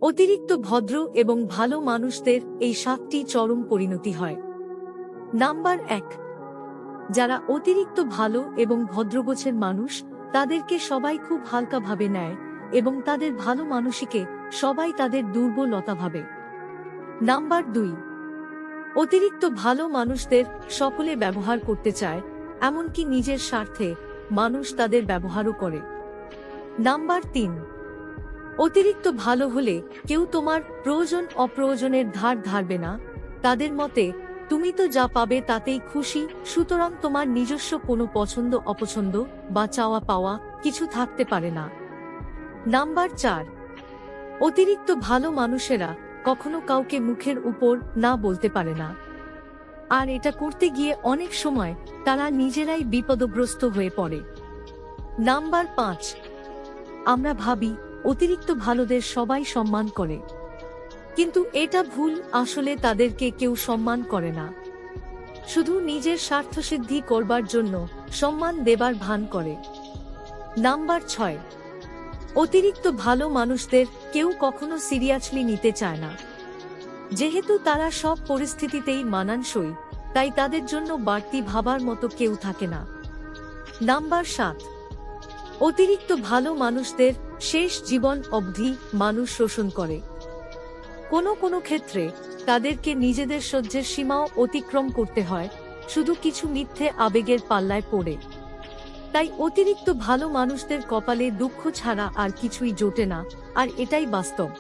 অতিরিক্ত ভদ্র এবং ভালো মানুষদের এই 7টি চরম পরিণতি হয়। নাম্বার 1, যারা অতিরিক্ত ভালো এবং ভদ্রগোছের মানুষ, তাদেরকে সবাই খুব হালকাভাবে নেয় এবং তাদের ভালো মানুষিকে সবাই তাদের দুর্বলতা ভাবে। নাম্বার 2, অতিরিক্ত ভালো মানুষদের সকলে ব্যবহার করতে চায়, এমনকি নিজের স্বার্থে মানুষ তাদের ব্যবহারও করে। নাম্বার 3, অতিরিক্ত ভালো হলে কেউ তোমার প্রয়োজন অপ্রয়োজনের ধার ধারবে না। তাদের মতে তুমি তো যা পাবে তাতেই খুশি, সুতরাং তোমার নিজস্ব কোনো পছন্দ অপছন্দ বা চাওয়া পাওয়া কিছু থাকতে পারে না। নাম্বার 4, অতিরিক্ত ভালো মানুষেরা কখনো কাউকে মুখের উপর না বলতে পারে না, আর এটা করতে গিয়ে অনেক সময় তারা নিজেরাই বিপদগ্রস্ত হয়ে পড়ে। নাম্বার 5, আমরা ভাবি অতিরিক্ত ভালোদের সবাই সম্মান করে, কিন্তু এটা ভুল। আসলে তাদেরকে কেউ সম্মান করে না, শুধু নিজের স্বার্থসিদ্ধি করবার জন্য সম্মান দেবার ভান করে। নাম্বার 6, অতিরিক্ত ভালো মানুষদের কেউ কখনো সিরিয়াসলি নিতে চায় না। যেহেতু তারা সব পরিস্থিতিতেই মানানসই, তাই তাদের জন্য বাড়তি ভাবার মতো কেউ থাকে না। নাম্বার 7, অতিরিক্ত ভালো মানুষদের শেষ জীবন অবধি মানুষ শোষণ করে। কোনো কোনো ক্ষেত্রে তাদেরকে নিজেদের সহ্যের সীমাও অতিক্রম করতে হয়, শুধু কিছু মিথ্যে আবেগের পাল্লায় পড়ে। তাই অতিরিক্ত ভালো মানুষদের কপালে দুঃখ ছাড়া আর কিছুই জোটে না, আর এটাই বাস্তব।